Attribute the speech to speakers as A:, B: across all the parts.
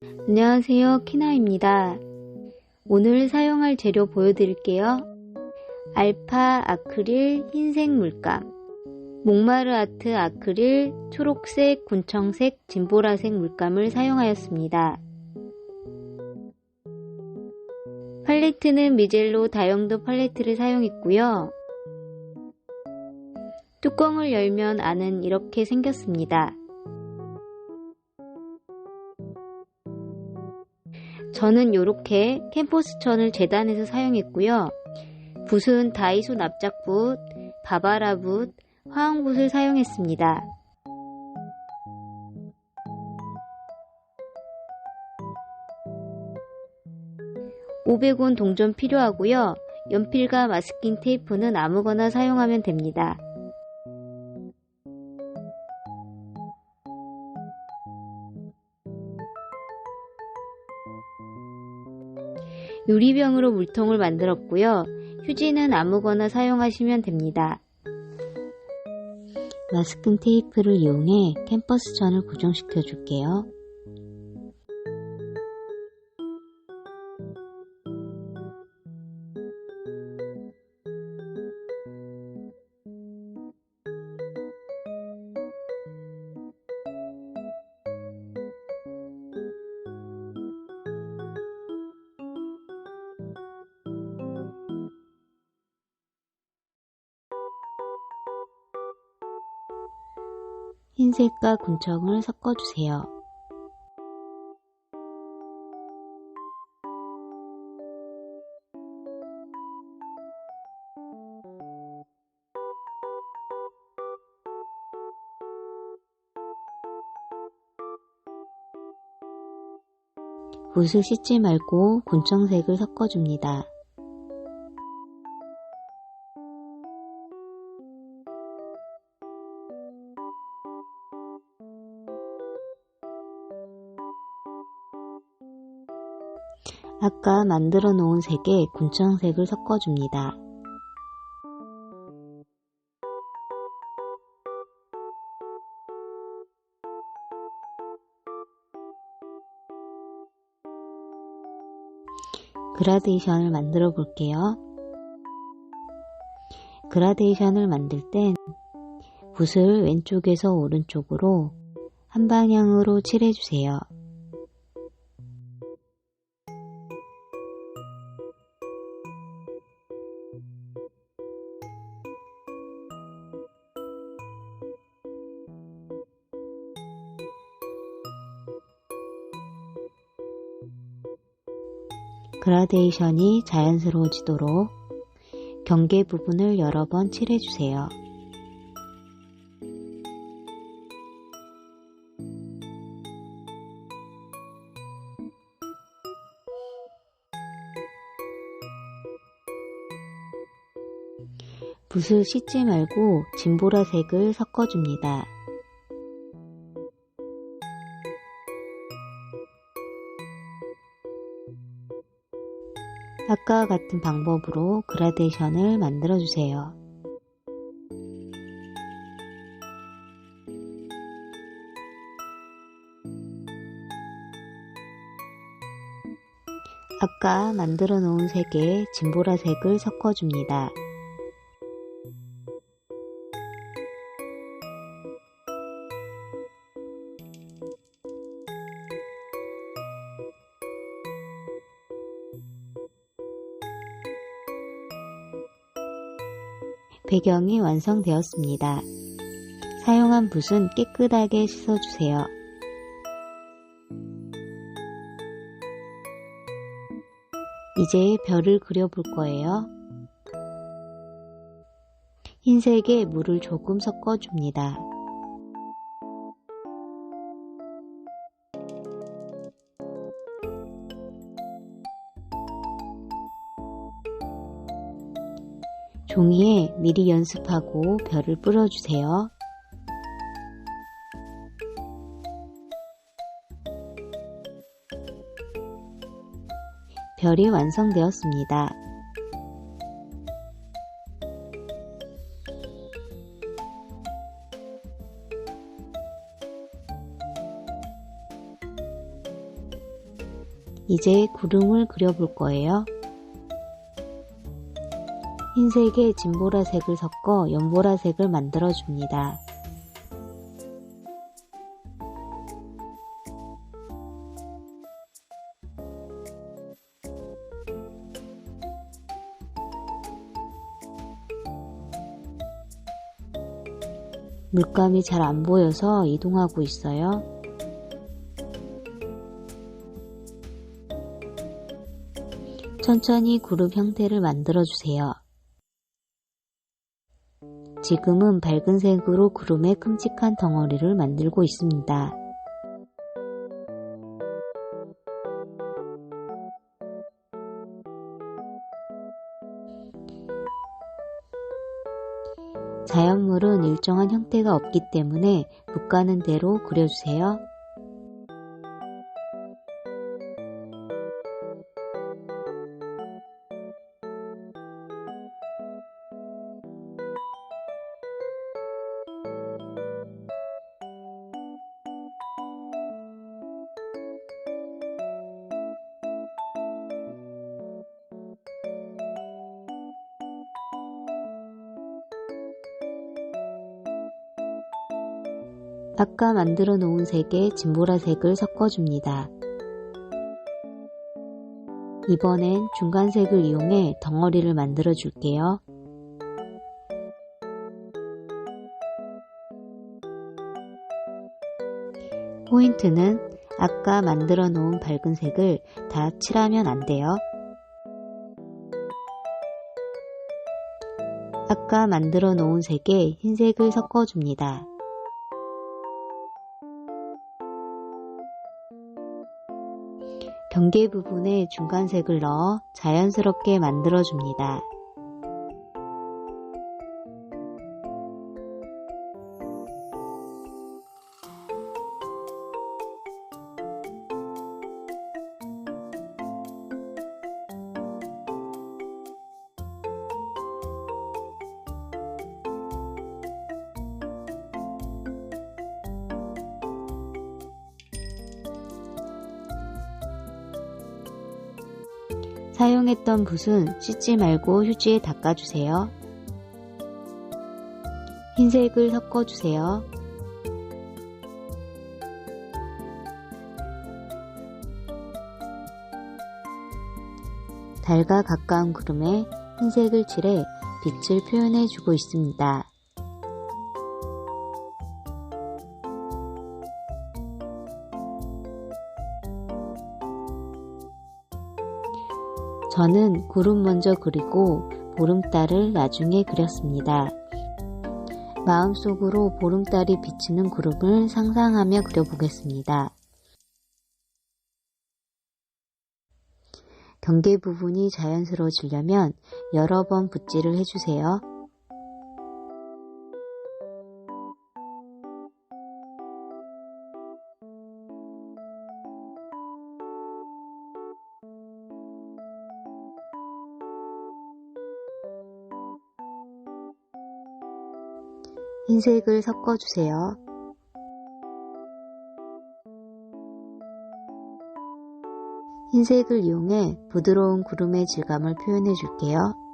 A: 안녕하세요, 키나입니다. 오늘 사용할 재료 보여드릴게요. 알파 아크릴 흰색 물감, 몽마르 아트 아크릴 초록색, 군청색, 진보라색 물감을 사용하였습니다. 팔레트는 미젤로 다용도 팔레트를 사용했고요. 뚜껑을 열면 안은 이렇게 생겼습니다. 저는 이렇게 캠퍼스천을 재단해서 사용했고요. 붓은 다이소 납작붓, 바바라붓, 화흥붓을 사용했습니다. 500원 동전 필요하고요. 연필과 마스킹 테이프는 아무거나 사용하면 됩니다. 유리병으로 물통을 만들었고요. 휴지는 아무거나 사용하시면 됩니다. 마스킹 테이프를 이용해 캠퍼스천을 고정시켜 줄게요. 흰색과 군청을 섞어주세요. 붓을 씻지 말고 군청색을 섞어줍니다. 아까 만들어 놓은 색에 군청색을 섞어줍니다. 그라데이션을 만들어 볼게요. 그라데이션을 만들 땐 붓을 왼쪽에서 오른쪽으로 한 방향으로 칠해주세요. 그라데이션이 자연스러워지도록 경계 부분을 여러 번 칠해주세요. 붓을 씻지 말고 진보라색을 섞어줍니다. 아까와 같은 방법으로 그라데이션을 만들어주세요. 아까 만들어 놓은 색에 진보라색을 섞어줍니다. 배경이 완성되었습니다. 사용한 붓은 깨끗하게 씻어주세요. 이제 별을 그려볼 거예요. 흰색에 물을 조금 섞어줍니다. 종이에 미리 연습하고 별을 뿌려주세요. 별이 완성되었습니다. 이제 구름을 그려볼 거예요. 흰색에 진보라색을 섞어 연보라색을 만들어 줍니다. 물감이 잘 안 보여서 이동하고 있어요. 천천히 구름 형태를 만들어 주세요. 지금은 밝은 색으로 구름의 큼직한 덩어리를 만들고 있습니다. 자연물은 일정한 형태가 없기 때문에 붓 가는 대로 그려주세요. 아까 만들어 놓은 색에 진보라색을 섞어줍니다. 이번엔 중간색을 이용해 덩어리를 만들어 줄게요. 포인트는 아까 만들어 놓은 밝은 색을 다 칠하면 안 돼요. 아까 만들어 놓은 색에 흰색을 섞어줍니다. 경계 부분에 중간색을 넣어 자연스럽게 만들어줍니다. 사용했던 붓은 씻지 말고 휴지에 닦아주세요. 흰색을 섞어주세요. 달과 가까운 구름에 흰색을 칠해 빛을 표현해주고 있습니다. 저는 구름 먼저 그리고 보름달을 나중에 그렸습니다. 마음속으로 보름달이 비치는 구름을 상상하며 그려보겠습니다. 경계 부분이 자연스러워지려면 여러 번 붓질을 해주세요. 흰색을 섞어주세요. 흰색을 이용해 부드러운 구름의 질감을 표현해 줄게요.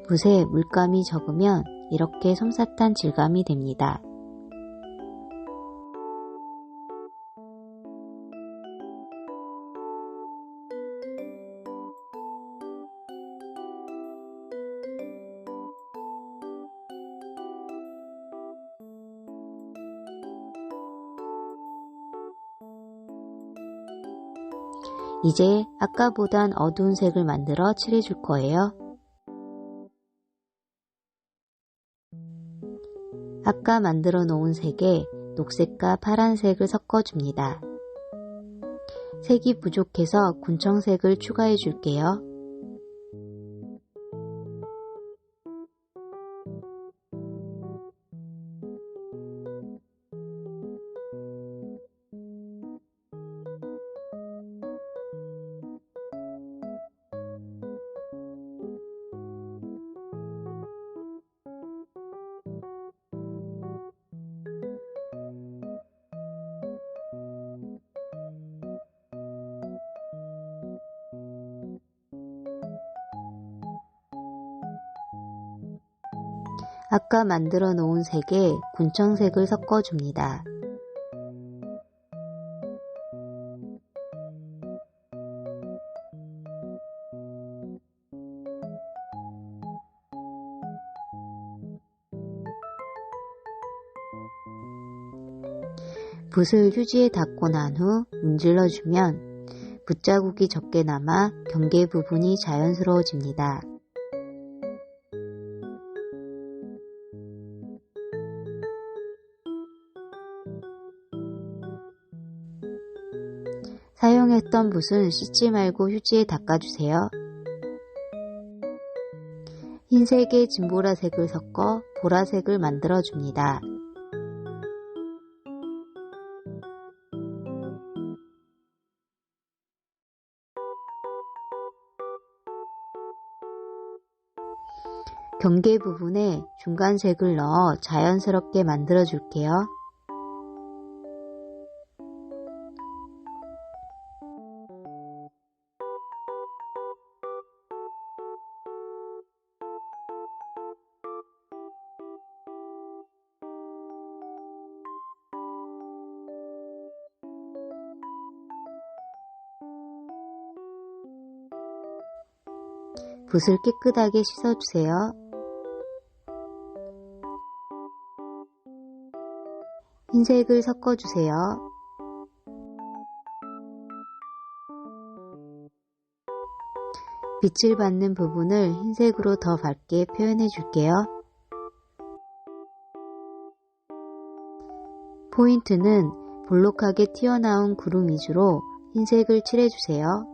A: 붓에 물감이 적으면 이렇게 솜사탕 질감이 됩니다. 이제 아까보단 어두운 색을 만들어 칠해줄 거예요. 아까 만들어 놓은 색에 녹색과 파란색을 섞어줍니다. 색이 부족해서 군청색을 추가해 줄게요. 아까 만들어 놓은 색에 군청색을 섞어줍니다. 붓을 휴지에 닦고 난 후 문질러주면 붓자국이 적게 남아 경계 부분이 자연스러워집니다. 사용했던 붓은 씻지 말고 휴지에 닦아주세요. 흰색에 진보라색을 섞어 보라색을 만들어줍니다. 경계 부분에 중간색을 넣어 자연스럽게 만들어 줄게요. 붓을 깨끗하게 씻어주세요. 흰색을 섞어주세요. 빛을 받는 부분을 흰색으로 더 밝게 표현해 줄게요. 포인트는 볼록하게 튀어나온 구름 위주로 흰색을 칠해주세요.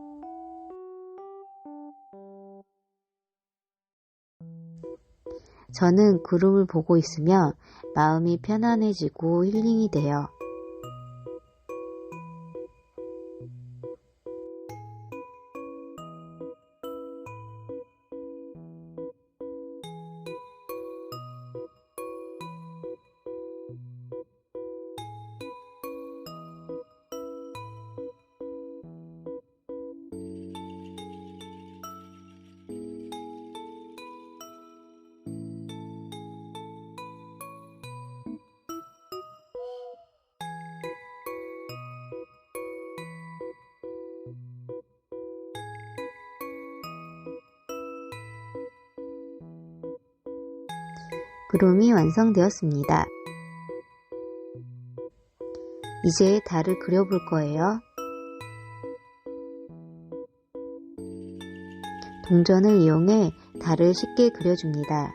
A: 저는 구름을 보고 있으며 마음이 편안해지고 힐링이 돼요. 구름이 완성되었습니다. 이제 달을 그려볼 거예요. 동전을 이용해 달을 쉽게 그려줍니다.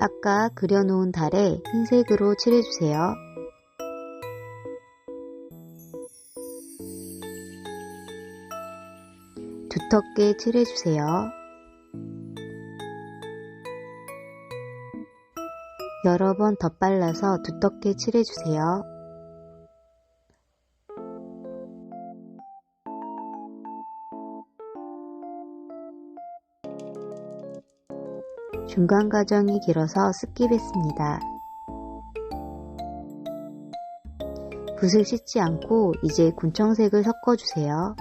A: 아까 그려놓은 달에 흰색으로 칠해주세요. 두텁게 칠해주세요. 여러 번 덧발라서 두텁게 칠해주세요. 중간 과정이 길어서 스킵했습니다. 붓을 씻지 않고 이제 군청색을 섞어주세요.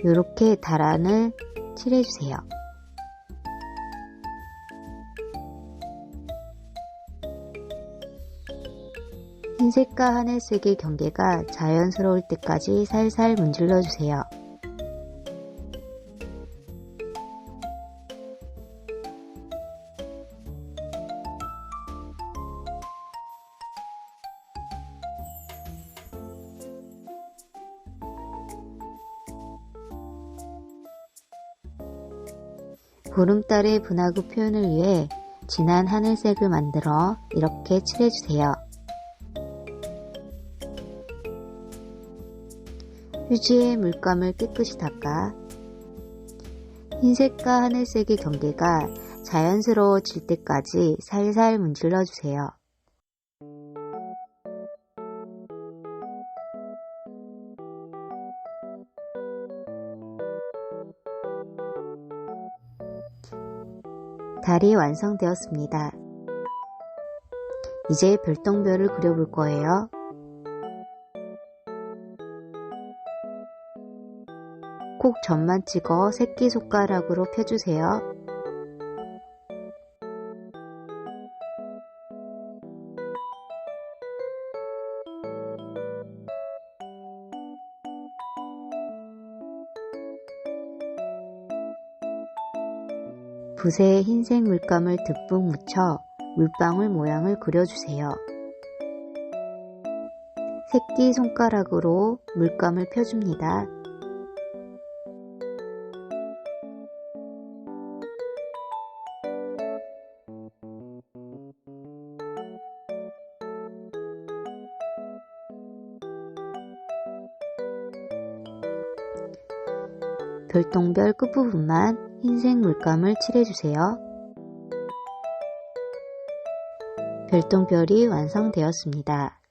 A: 이렇게 달 안을 칠해주세요. 흰색과 하늘색의 경계가 자연스러울 때까지 살살 문질러주세요. 보름달의 분화구 표현을 위해 진한 하늘색을 만들어 이렇게 칠해주세요. 휴지에 물감을 깨끗이 닦아 흰색과 하늘색의 경계가 자연스러워질 때까지 살살 문질러주세요. 달이 완성되었습니다. 이제 별똥별을 그려볼 거예요. 꼭 점만 찍어 새끼손가락으로 펴주세요. 붓에 흰색 물감을 듬뿍 묻혀 물방울 모양을 그려주세요. 새끼손가락으로 물감을 펴줍니다. 별똥별 끝부분만 흰색 물감을 칠해주세요. 별똥별이 완성되었습니다.